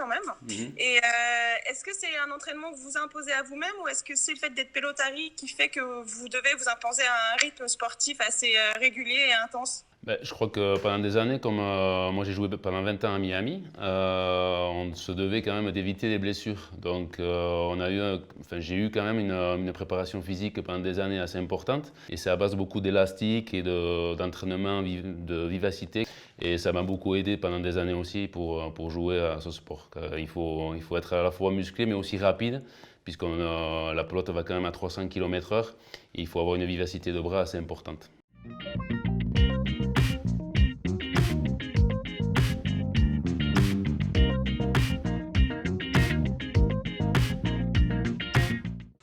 quand même. Et est-ce que c'est un entraînement que vous imposez à vous-même ou est-ce que c'est le fait d'être pelotari qui fait que vous devez vous imposer un rythme sportif assez régulier et intense? Ben, je crois que pendant des années, comme moi j'ai joué pendant 20 ans à Miami, on se devait quand même d'éviter les blessures. Donc j'ai eu quand même une préparation physique pendant des années assez importante. Et c'est à base beaucoup d'élastique et d'entraînement de vivacité. Et ça m'a beaucoup aidé pendant des années aussi pour jouer à ce sport. Il faut être à la fois musclé mais aussi rapide, puisque la pelote va quand même à 300 km/h. Il faut avoir une vivacité de bras assez importante.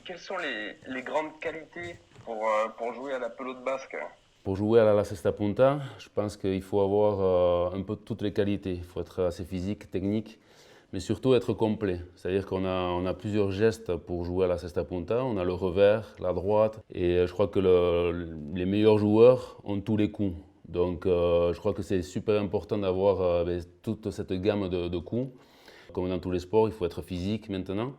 Quelles sont les grandes qualités pour jouer à la pelote basque? Pour jouer à la cesta punta, je pense qu'il faut avoir un peu toutes les qualités. Il faut être assez physique, technique, mais surtout être complet. C'est-à-dire qu'on a plusieurs gestes pour jouer à la cesta punta. On a le revers, la droite, et je crois que les meilleurs joueurs ont tous les coups. Donc je crois que c'est super important d'avoir toute cette gamme de coups. Comme dans tous les sports, il faut être physique maintenant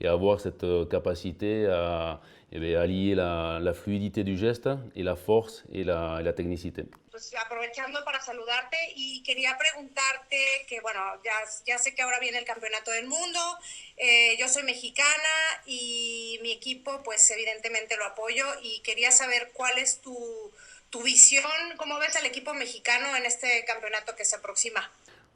et avoir cette capacité à lier la fluidité du geste et la force et la technicité. Pues aprovechando para saludarte y quería preguntarte que, bueno, ya sé que ahora viene el Campeonato del Mundo, yo soy mexicana y mi equipo, pues evidentemente lo apoyo y quería saber cuál es tu visión, cómo ves al equipo mexicano en este campeonato que se aproxima.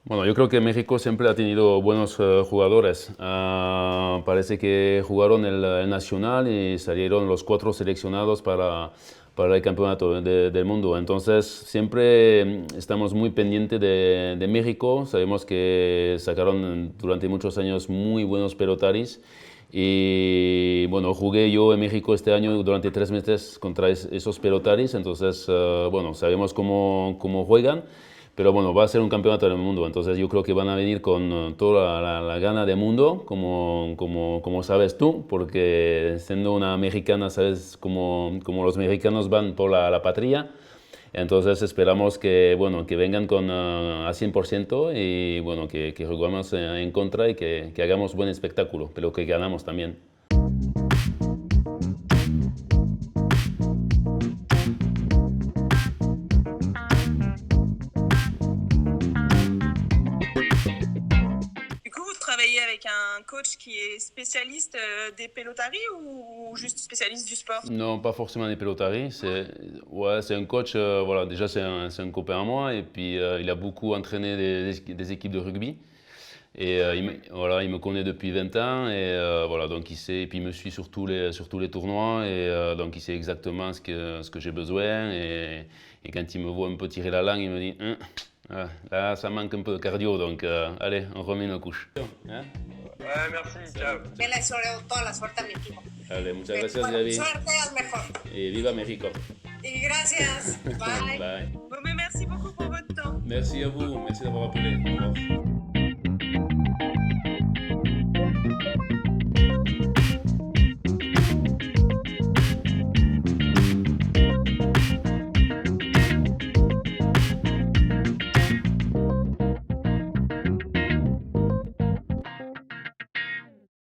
Bueno, yo creo que México siempre ha tenido buenos jugadores. Parece que jugaron el Nacional y salieron los 4 seleccionados para el Campeonato del Mundo. Entonces, siempre estamos muy pendientes de México. Sabemos que sacaron durante muchos años muy buenos pelotaris. Y bueno, jugué yo en México este año durante 3 meses contra esos pelotaris. Entonces, bueno, sabemos cómo juegan. Pero bueno, va a ser un campeonato del mundo, entonces yo creo que van a venir con toda la gana del mundo, como sabes tú, porque siendo una mexicana, sabes como los mexicanos van por la patria. Entonces esperamos que, bueno, que vengan a 100% y bueno, que juguemos en contra y que hagamos buen espectáculo, pero que ganamos también. Travailler avec un coach qui est spécialiste des pelotaris ou juste spécialiste du sport? Non, pas forcément des pelotaris. C'est un coach, voilà, déjà c'est un copain à moi et puis il a beaucoup entraîné des équipes de rugby. Et voilà, il me connaît depuis 20 ans et voilà, donc il sait, et puis il me suit sur tous les tournois et donc il sait exactement ce que j'ai besoin et quand il me voit un peu tirer la langue, il me dit là ça manque un peu de cardio, donc allez, on remet une couche. Ouais, merci, ciao. Que le deseo toda la suerte a mi equipo. Allez, muchas gracias, Bueno, David. suerte al mejor. Et viva México. Y gracias. Bye. Bye. Bon, mais merci beaucoup pour votre temps. Merci à vous, merci d'avoir appelé. Au revoir.